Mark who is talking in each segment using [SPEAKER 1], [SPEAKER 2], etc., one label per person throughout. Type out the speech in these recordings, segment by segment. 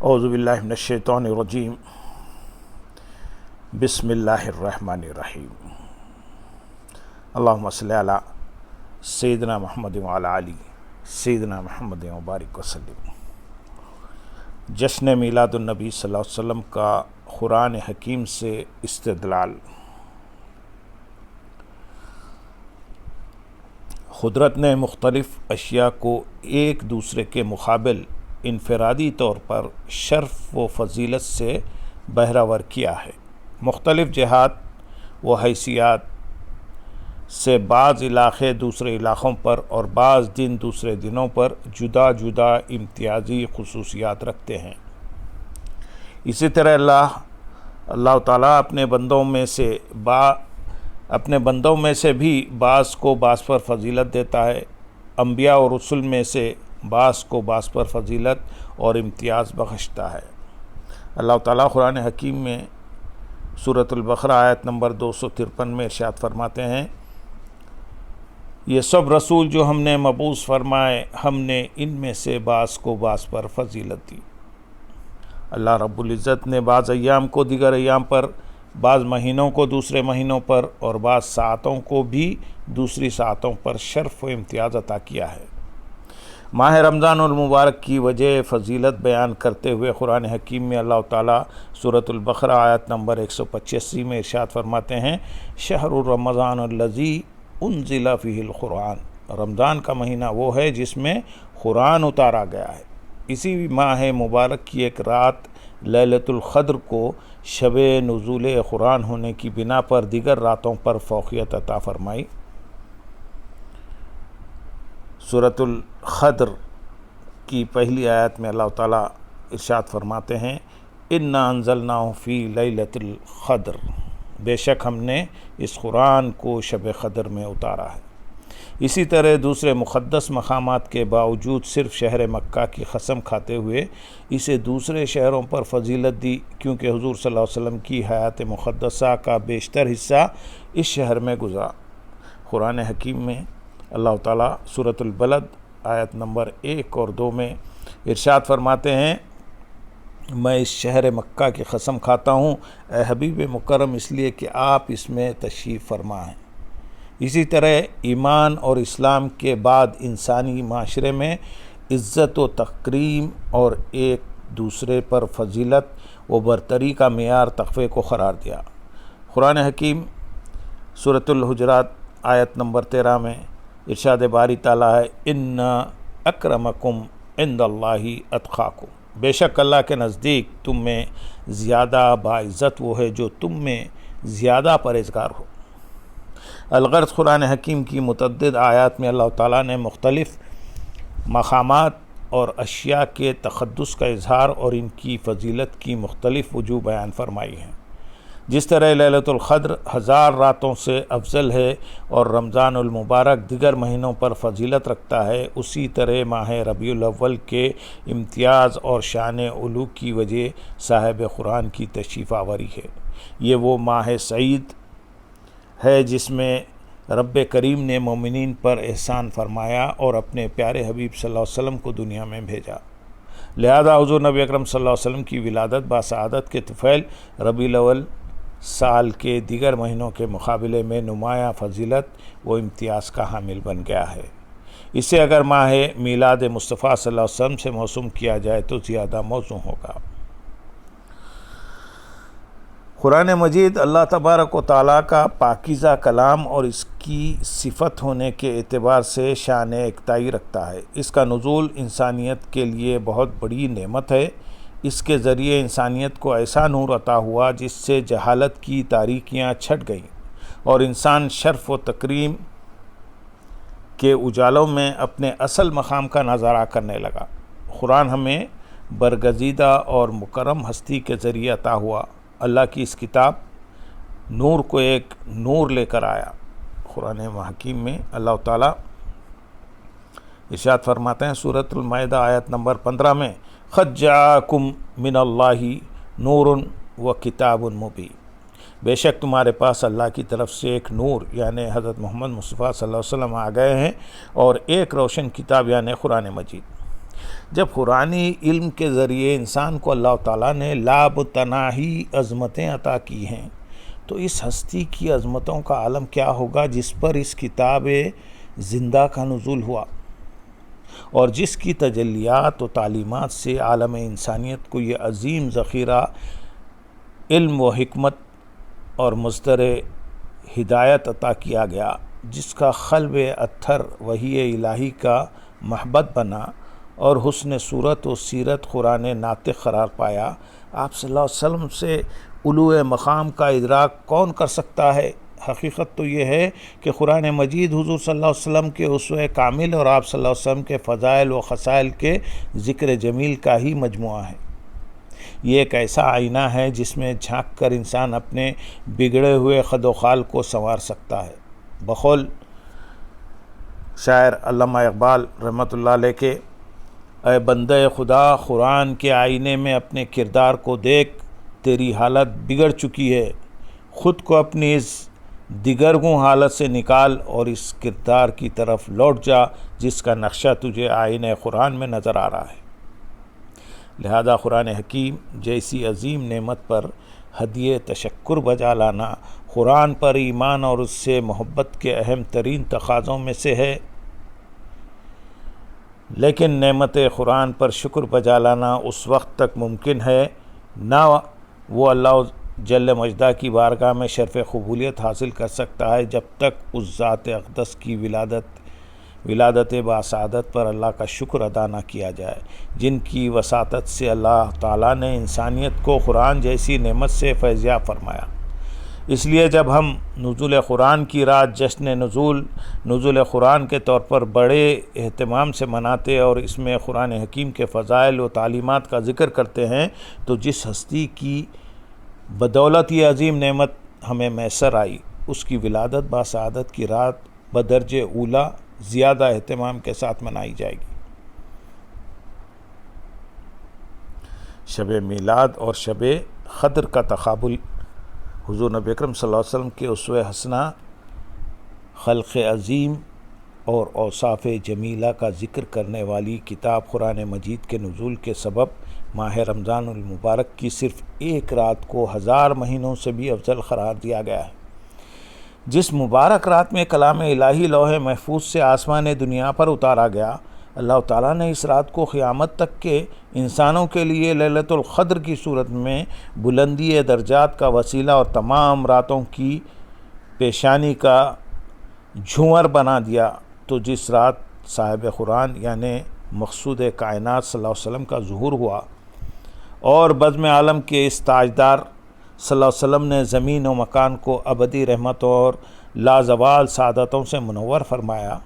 [SPEAKER 1] اعوذ باللہ من الشیطان الرجیم بسم اللہ الرحمن الرحیم اللہم صلی علی سیدنا محمد وعلی آلہ سیدنا محمد مبارک وسلم۔ جشن میلاد النبی صلی اللہ علیہ وسلم کا قرآن حکیم سے استدلال۔ قدرت نے مختلف اشیاء کو ایک دوسرے کے مقابل انفرادی طور پر شرف و فضیلت سے بہرہور کیا ہے۔ مختلف جہات و حیثیات سے بعض علاقے دوسرے علاقوں پر اور بعض دن دوسرے دنوں پر جدا جدا امتیازی خصوصیات رکھتے ہیں۔ اسی طرح اللہ تعالیٰ اپنے بندوں میں سے بھی بعض کو بعض پر فضیلت دیتا ہے۔ انبیاء اور رسل میں سے بعض کو بعض پر فضیلت اور امتیاز بخشتا ہے۔ اللہ تعالیٰ قرآن حکیم میں سورۃ البقرہ آیت نمبر 253 میں ارشاد فرماتے ہیں، یہ سب رسول جو ہم نے مبعوث فرمائے ہم نے ان میں سے بعض کو بعض پر فضیلت دی۔ اللہ رب العزت نے بعض ایام کو دیگر ایام پر، بعض مہینوں کو دوسرے مہینوں پر اور بعض ساعتوں کو بھی دوسری ساعتوں پر شرف و امتیاز عطا کیا ہے۔ ماہ رمضان المبارک کی وجہ فضیلت بیان کرتے ہوئے قرآن حکیم میں اللہ تعالیٰ سورۃ البقرہ آیت نمبر 185 میں ارشاد فرماتے ہیں، شہر رمضان الذی انزل فیہ القرآن، رمضان کا مہینہ وہ ہے جس میں قرآن اتارا گیا ہے۔ اسی ماہ مبارک کی ایک رات لیلۃ القدر کو شب نزول قرآن ہونے کی بنا پر دیگر راتوں پر فوقیت عطا فرمائی۔ سورۃ القدر کی پہلی آیت میں اللہ تعالیٰ ارشاد فرماتے ہیں، انا انزلناہ فی لیلۃ القدر، بے شک ہم نے اس قرآن کو شب قدر میں اتارا ہے۔ اسی طرح دوسرے مقدس مقامات کے باوجود صرف شہر مکہ کی قسم کھاتے ہوئے اسے دوسرے شہروں پر فضیلت دی، کیونکہ حضور صلی اللہ علیہ وسلم کی حیات مقدسہ کا بیشتر حصہ اس شہر میں گزرا۔ قرآن حکیم میں اللہ تعالیٰ سورۃ البلد آیت نمبر 1 اور 2 میں ارشاد فرماتے ہیں، میں اس شہر مکہ کی قسم کھاتا ہوں اے حبیب مکرم، اس لیے کہ آپ اس میں تشریف فرما ہیں۔ اسی طرح ایمان اور اسلام کے بعد انسانی معاشرے میں عزت و تکریم اور ایک دوسرے پر فضیلت و برتری کا معیار تقوی کو قرار دیا۔ قرآن حکیم سورۃ الحجرات آیت نمبر 13 میں ارشاد باری تعالیٰ ہے، ان اکرمکم عند اللہ اتقاکم، بے شک اللہ کے نزدیک تم میں زیادہ باعزت وہ ہے جو تم میں زیادہ پرہیزگار ہو۔ الغرض قرآن حکیم کی متعدد آیات میں اللہ تعالیٰ نے مختلف مقامات اور اشیاء کے تقدس کا اظہار اور ان کی فضیلت کی مختلف وجوہ بیان فرمائی ہیں۔ جس طرح لیلۃ القدر 1000 راتوں سے افضل ہے اور رمضان المبارک دیگر مہینوں پر فضیلت رکھتا ہے، اسی طرح ماہ ربیع الاول کے امتیاز اور شان علو کی وجہ صاحب قرآن کی تشریف آوری ہے۔ یہ وہ ماہ سعید ہے جس میں رب کریم نے مومنین پر احسان فرمایا اور اپنے پیارے حبیب صلی اللہ علیہ وسلم کو دنیا میں بھیجا۔ لہذا حضور نبی اکرم صلی اللہ علیہ وسلم کی ولادت باسعادت کے طفیل ربیع الاول سال کے دیگر مہینوں کے مقابلے میں نمایاں فضیلت و امتیاز کا حامل بن گیا ہے۔ اسے اگر ماہ میلاد مصطفیٰ صلی اللہ علیہ وسلم سے موسوم کیا جائے تو زیادہ موزوں ہوگا۔ قرآن مجید اللہ تبارک و تعالیٰ کا پاکیزہ کلام اور اس کی صفت ہونے کے اعتبار سے شان یکتائی رکھتا ہے۔ اس کا نزول انسانیت کے لیے بہت بڑی نعمت ہے۔ اس کے ذریعے انسانیت کو ایسا نور عطا ہوا جس سے جہالت کی تاریکیاں چھٹ گئیں اور انسان شرف و تکریم کے اجالوں میں اپنے اصل مقام کا نظارہ کرنے لگا۔ قرآن ہمیں برگزیدہ اور مکرم ہستی کے ذریعے عطا ہوا۔ اللہ کی اس کتاب نور کو ایک نور لے کر آیا۔ قرآن حکیم میں اللہ تعالیٰ ارشاد فرماتے ہیں سورۃ المائدہ آیت نمبر 15 میں، قد جاءکم من اللہ نور و کتاب مبین، بے شک تمہارے پاس اللہ کی طرف سے ایک نور یعنی حضرت محمد مصطفیٰ صلی اللہ علیہ وسلم آ گئے ہیں اور ایک روشن کتاب یعنی قرآن مجید۔ جب قرآنی علم کے ذریعے انسان کو اللہ تعالیٰ نے لامتناہی عظمتیں عطا کی ہیں تو اس ہستی کی عظمتوں کا عالم کیا ہوگا جس پر اس کتاب زندہ کا نزول ہوا اور جس کی تجلیات و تعلیمات سے عالم انسانیت کو یہ عظیم ذخیرہ علم و حکمت اور مصدر ہدایت عطا کیا گیا، جس کا قلب اتھر وحی الہی کا محبت بنا اور حسن صورت و سیرت قرآن ناطق قرار پایا۔ آپ صلی اللہ علیہ وسلم سے علو مقام کا ادراک کون کر سکتا ہے؟ حقیقت تو یہ ہے کہ قرآن مجید حضور صلی اللہ علیہ وسلم کے اسوہ کامل اور آپ صلی اللہ علیہ وسلم کے فضائل و خصائل کے ذکر جمیل کا ہی مجموعہ ہے۔ یہ ایک ایسا آئینہ ہے جس میں جھانک کر انسان اپنے بگڑے ہوئے خد و خال کو سنوار سکتا ہے۔ بقول شاعر علامہ اقبال رحمۃ اللہ علیہ کے، اے بندہ خدا قرآن کے آئینے میں اپنے کردار کو دیکھ، تیری حالت بگڑ چکی ہے، خود کو اپنی اس دیگرگوں حالت سے نکال اور اس کردار کی طرف لوٹ جا جس کا نقشہ تجھے آئینہ قرآن میں نظر آ رہا ہے۔ لہذا قرآن حکیم جیسی عظیم نعمت پر ہدیہ تشکر بجا لانا قرآن پر ایمان اور اس سے محبت کے اہم ترین تقاضوں میں سے ہے، لیکن نعمت قرآن پر شکر بجا لانا اس وقت تک ممکن ہے نہ وہ اللہ جل مجدہ کی بارگاہ میں شرف قبولیت حاصل کر سکتا ہے جب تک اس ذات اقدس کی ولادت باسعادت پر اللہ کا شکر ادا نہ کیا جائے، جن کی وساطت سے اللہ تعالیٰ نے انسانیت کو قرآن جیسی نعمت سے فیضیاب فرمایا۔ اس لیے جب ہم نزول قرآن کی رات جشن نزول قرآن کے طور پر بڑے اہتمام سے مناتے اور اس میں قرآن حکیم کے فضائل و تعلیمات کا ذکر کرتے ہیں تو جس ہستی کی بدولت یہ عظیم نعمت ہمیں میسر آئی، اس کی ولادت باسعادت کی رات بدرجہ اولا زیادہ اہتمام کے ساتھ منائی جائے گی۔ شب میلاد اور شب قدر کا تقابل حضور نبی اکرم صلی اللہ علیہ وسلم کے اسوہ حسنہ، خلق عظیم اور اوصاف جمیلہ کا ذکر کرنے والی کتاب قرآن مجید کے نزول کے سبب ماہ رمضان المبارک کی صرف ایک رات کو 1000 مہینوں سے بھی افضل قرار دیا گیا ہے۔ جس مبارک رات میں کلام الہی لوح محفوظ سے آسمان دنیا پر اتارا گیا، اللہ تعالیٰ نے اس رات کو قیامت تک کے انسانوں کے لیے لیلۃ القدر کی صورت میں بلندی درجات کا وسیلہ اور تمام راتوں کی پیشانی کا جھومر بنا دیا۔ تو جس رات صاحب قرآن یعنی مقصود کائنات صلی اللہ علیہ وسلم کا ظہور ہوا اور بزم عالم کے اس تاجدار صلی اللہ علیہ وسلم نے زمین و مکان کو ابدی رحمت اور لازوال سعادتوں سے منور فرمایا،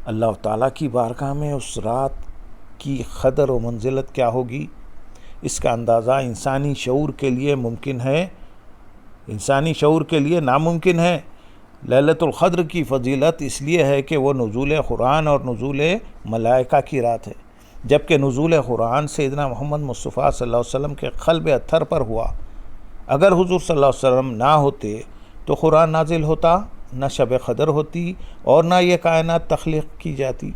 [SPEAKER 1] اللہ تعالیٰ کی بارگاہ میں اس رات کی قدر و منزلت کیا ہوگی، اس کا اندازہ انسانی شعور کے لیے ممکن ہے، انسانی شعور کے لیے ناممکن ہے۔ لیلۃ القدر کی فضیلت اس لیے ہے کہ وہ نزول قرآن اور نزول ملائکہ کی رات ہے، جبکہ نزول قرآن سیدنا محمد مصطفیٰ صلی اللہ علیہ وسلم کے قلب اتھر پر ہوا۔ اگر حضور صلی اللہ علیہ وسلم نہ ہوتے تو قرآن نازل ہوتا، نہ شب قدر ہوتی اور نہ یہ کائنات تخلیق کی جاتی۔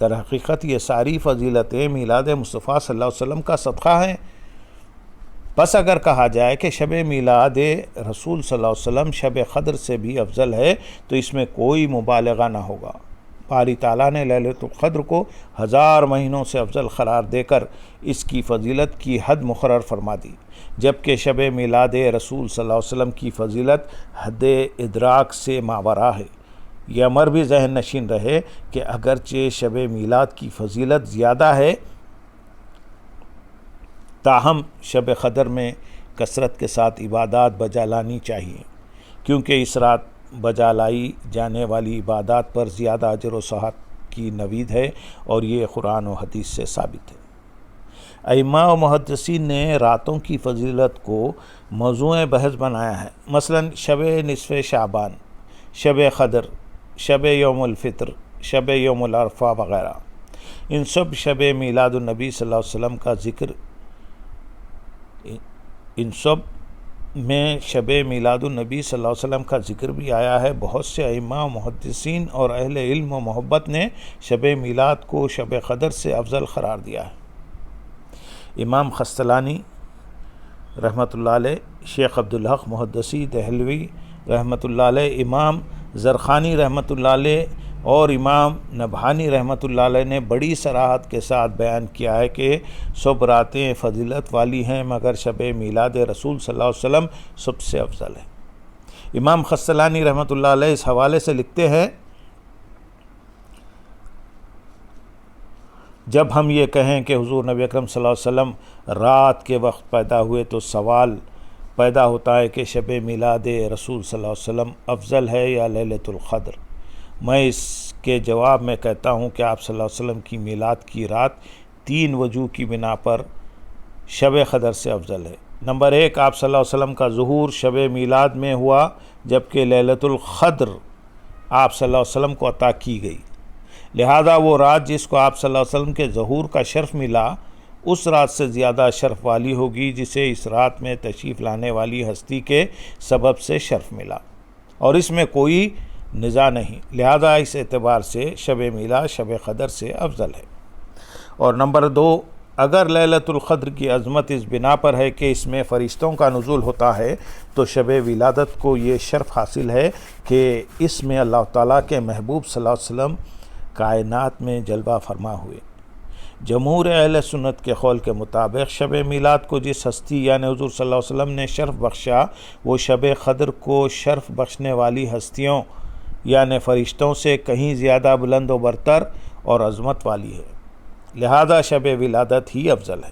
[SPEAKER 1] در حقیقت یہ ساری فضیلتیں میلاد مصطفیٰ صلی اللہ علیہ وسلم کا صدقہ ہیں۔ بس اگر کہا جائے کہ شب میلاد رسول صلی اللہ علیہ وسلم شب قدر سے بھی افضل ہے تو اس میں کوئی مبالغہ نہ ہوگا۔ باری تعالیٰ نے لیلۃ القدر کو 1000 مہینوں سے افضل قرار دے کر اس کی فضیلت کی حد مقرر فرما دی، جبکہ شب میلاد رسول صلی اللہ علیہ وسلم کی فضیلت حد ادراک سے ماوراء ہے۔ یہ امر بھی ذہن نشین رہے کہ اگرچہ شب میلاد کی فضیلت زیادہ ہے، تاہم شب قدر میں کثرت کے ساتھ عبادات بجا لانی چاہیے، کیونکہ اس رات بجا لائی جانے والی عبادات پر زیادہ اجر و ثواب کی نوید ہے اور یہ قرآن و حدیث سے ثابت ہے۔ ائمہ و محدثین نے راتوں کی فضیلت کو موضوع بحث بنایا ہے، مثلا شب نصف شعبان، شب قدر، شب یوم الفطر، شب یوم العرفہ وغیرہ۔ ان سب شب میلاد النبی صلی اللہ علیہ وسلم کا ذکر ان سب میں شب میلاد النبی صلی اللہ علیہ وسلم کا ذکر بھی آیا ہے۔ بہت سے ائمہ محدثین اور اہل علم و محبت نے شب میلاد کو شب قدر سے افضل قرار دیا ہے۔ امام قسطلانی رحمۃ اللہ علیہ، شیخ عبدالحق محدثی دہلوی رحمۃ اللہ علیہ، امام زرخانی رحمۃ اللہ علیہ اور امام نبہانی رحمۃ اللہ علیہ نے بڑی صراحت کے ساتھ بیان کیا ہے کہ سب راتیں فضیلت والی ہیں مگر شب میلاد رسول صلی اللہ علیہ وسلم سب سے افضل ہے۔ امام قسطلانی رحمۃ اللہ علیہ اس حوالے سے لکھتے ہیں، جب ہم یہ کہیں کہ حضور نبی اکرم صلی اللہ علیہ وسلم رات کے وقت پیدا ہوئے تو سوال پیدا ہوتا ہے کہ شب میلاد رسول صلی اللہ علیہ وسلم افضل ہے یا لیلۃ القدر۔ میں اس کے جواب میں کہتا ہوں کہ آپ صلی اللہ علیہ وسلم کی میلاد کی رات 3 وجوہ کی بنا پر شب قدر سے افضل ہے۔ نمبر 1، آپ صلی اللہ علیہ وسلم کا ظہور شب میلاد میں ہوا جبکہ لیلۃ القدر آپ صلی اللہ علیہ وسلم کو عطا کی گئی، لہذا وہ رات جس کو آپ صلی اللہ علیہ وسلم کے ظہور کا شرف ملا اس رات سے زیادہ شرف والی ہوگی جسے اس رات میں تشریف لانے والی ہستی کے سبب سے شرف ملا، اور اس میں کوئی نزاع نہیں، لہذا اس اعتبار سے شب میلاد شب قدر سے افضل ہے۔ اور نمبر 2، اگر لیلۃ القدر کی عظمت اس بنا پر ہے کہ اس میں فرشتوں کا نزول ہوتا ہے تو شب ولادت کو یہ شرف حاصل ہے کہ اس میں اللہ تعالیٰ کے محبوب صلی اللہ علیہ وسلم کائنات میں جلوہ فرما ہوئے۔ جمہور اہل سنت کے قول کے مطابق شب میلاد کو جس ہستی یعنی حضور صلی اللہ علیہ وسلم نے شرف بخشا وہ شب قدر کو شرف بخشنے والی ہستیوں یعنی فرشتوں سے کہیں زیادہ بلند و برتر اور عظمت والی ہے، لہذا شب ولادت ہی افضل ہے۔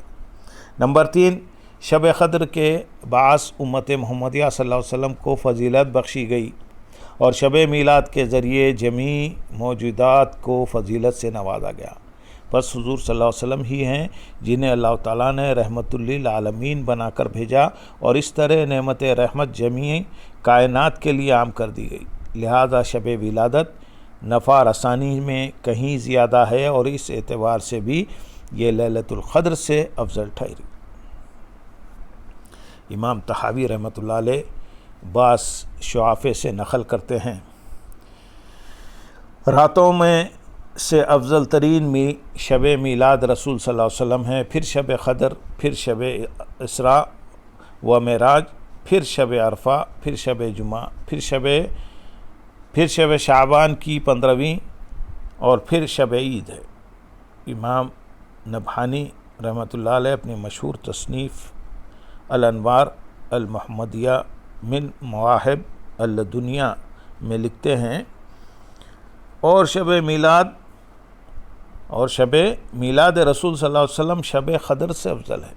[SPEAKER 1] نمبر 3، شب قدر کے باعث امت محمدیہ صلی اللہ علیہ وسلم کو فضیلت بخشی گئی اور شب میلاد کے ذریعے جمیع موجودات کو فضیلت سے نوازا گیا۔ بس حضور صلی اللہ علیہ وسلم ہی ہیں جنہیں اللہ تعالیٰ نے رحمت للعالمین بنا کر بھیجا اور اس طرح نعمت رحمت جمیع کائنات کے لیے عام کر دی گئی، لہذا شب ولادت نفع رسانی میں کہیں زیادہ ہے اور اس اعتبار سے بھی یہ لیلۃ القدر سے افضل ٹھہری۔ امام طحاوی رحمۃ اللہ علیہ بعض شعافے سے نقل کرتے ہیں، راتوں میں سے افضل ترین شب میلاد رسول صلی اللہ علیہ وسلم ہے، پھر شب قدر، پھر شب اسراء و معراج، پھر شب عرفہ، پھر شب جمعہ، پھر شب شعبان کی 15ویں اور پھر شب عید ہے۔ امام نبہانی رحمۃ اللہ علیہ اپنی مشہور تصنیف الانوار المحمدیہ من مواہب اللدنیہ میں لکھتے ہیں، اور شب میلاد رسول صلی اللہ علیہ وسلم شب قدر سے افضل ہے۔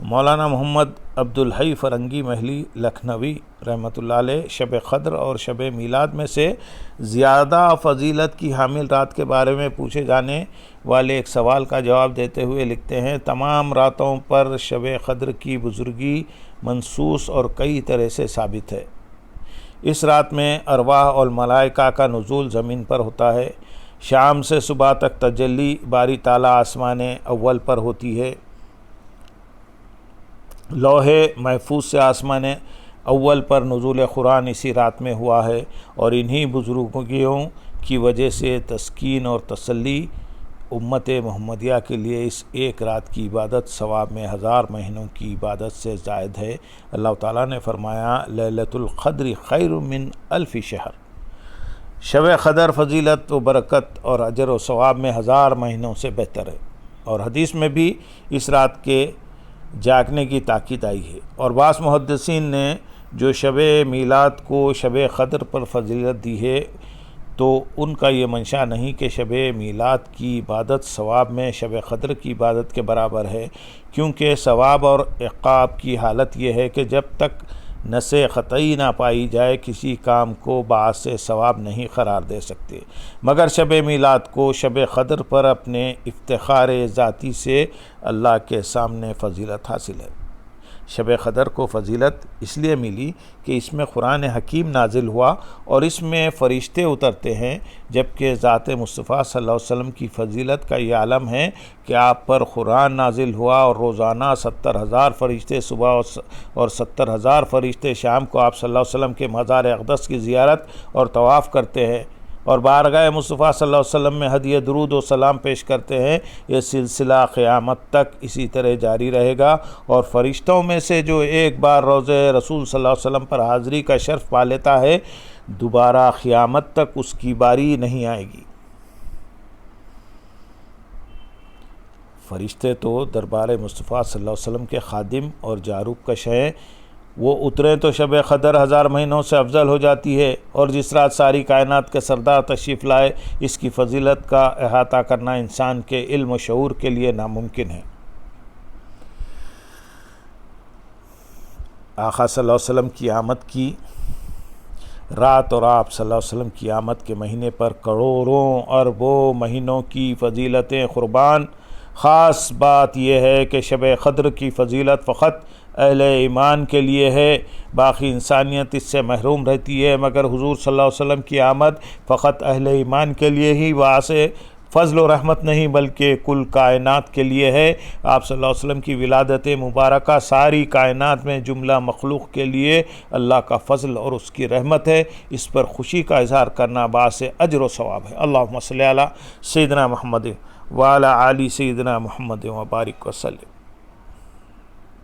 [SPEAKER 1] مولانا محمد عبدالحی فرنگی محلی لکھنوی رحمۃ اللہ علیہ شب قدر اور شب میلاد میں سے زیادہ فضیلت کی حامل رات کے بارے میں پوچھے جانے والے ایک سوال کا جواب دیتے ہوئے لکھتے ہیں، تمام راتوں پر شب قدر کی بزرگی منصوص اور کئی طرح سے ثابت ہے۔ اس رات میں ارواح اور ملائکہ کا نزول زمین پر ہوتا ہے، شام سے صبح تک تجلی باری تعالیٰ آسمان اول پر ہوتی ہے، لوح محفوظ سے آسمان اول پر نزول قرآن اسی رات میں ہوا ہے، اور انہی بزرگیوں کی وجہ سے تسکین اور تسلی امت محمدیہ کے لیے اس ایک رات کی عبادت ثواب میں 1000 مہینوں کی عبادت سے زائد ہے۔ اللہ تعالیٰ نے فرمایا لیلۃ القدر خیر من 1000 شہر، شب قدر فضیلت و برکت اور اجر و ثواب میں 1000 مہینوں سے بہتر ہے، اور حدیث میں بھی اس رات کے جاگنے کی تاکید آئی ہے۔ اور بعض محدثین نے جو شب میلاد کو شب قدر پر فضیلت دی ہے تو ان کا یہ منشا نہیں کہ شب میلاد کی عبادت ثواب میں شب قدر کی عبادت کے برابر ہے، کیونکہ ثواب اور عقاب کی حالت یہ ہے کہ جب تک نس قطعی نہ پائی جائے کسی کام کو باعث ثواب نہیں قرار دے سکتے، مگر شب میلاد کو شب قدر پر اپنے افتخار ذاتی سے اللہ کے سامنے فضیلت حاصل ہے۔ شب قدر کو فضیلت اس لیے ملی کہ اس میں قرآن حکیم نازل ہوا اور اس میں فرشتے اترتے ہیں، جبکہ ذات مصطفیٰ صلی اللہ علیہ وسلم کی فضیلت کا یہ عالم ہے کہ آپ پر قرآن نازل ہوا اور روزانہ 70,000 فرشتے صبح اور 70,000 فرشتے شام کو آپ صلی اللہ علیہ وسلم کے مزار اقدس کی زیارت اور طواف کرتے ہیں اور بارگاہ مصطفیٰ صلی اللہ علیہ وسلم میں ہدیہ درود و سلام پیش کرتے ہیں۔ یہ سلسلہ قیامت تک اسی طرح جاری رہے گا، اور فرشتوں میں سے جو ایک بار روضہ رسول صلی اللہ علیہ وسلم پر حاضری کا شرف پا لیتا ہے، دوبارہ قیامت تک اس کی باری نہیں آئے گی۔ فرشتے تو دربار مصطفیٰ صلی اللہ علیہ وسلم کے خادم اور جاروب کش ہیں، وہ اتریں تو شب قدر 1000 مہینوں سے افضل ہو جاتی ہے، اور جس رات ساری کائنات کے سردار تشریف لائے، اس کی فضیلت کا احاطہ کرنا انسان کے علم و شعور کے لیے ناممکن ہے۔ آقا صلی اللہ علیہ وسلم کی آمد کی رات اور آپ صلی اللہ علیہ وسلم کی آمد کے مہینے پر کروڑوں اربوں مہینوں کی فضیلتیں قربان۔ خاص بات یہ ہے کہ شب قدر کی فضیلت فقط اہل ایمان کے لیے ہے، باقی انسانیت اس سے محروم رہتی ہے، مگر حضور صلی اللہ علیہ وسلم کی آمد فقط اہل ایمان کے لیے ہی واسع فضل و رحمت نہیں بلکہ کل کائنات کے لیے ہے۔ آپ صلی اللہ علیہ وسلم کی ولادت مبارکہ ساری کائنات میں جملہ مخلوق کے لیے اللہ کا فضل اور اس کی رحمت ہے، اس پر خوشی کا اظہار کرنا باعث اجر و ثواب ہے۔ اللہم صلی علی سیدنا محمد وعلی آل سیدنا محمد وبارک وسلم۔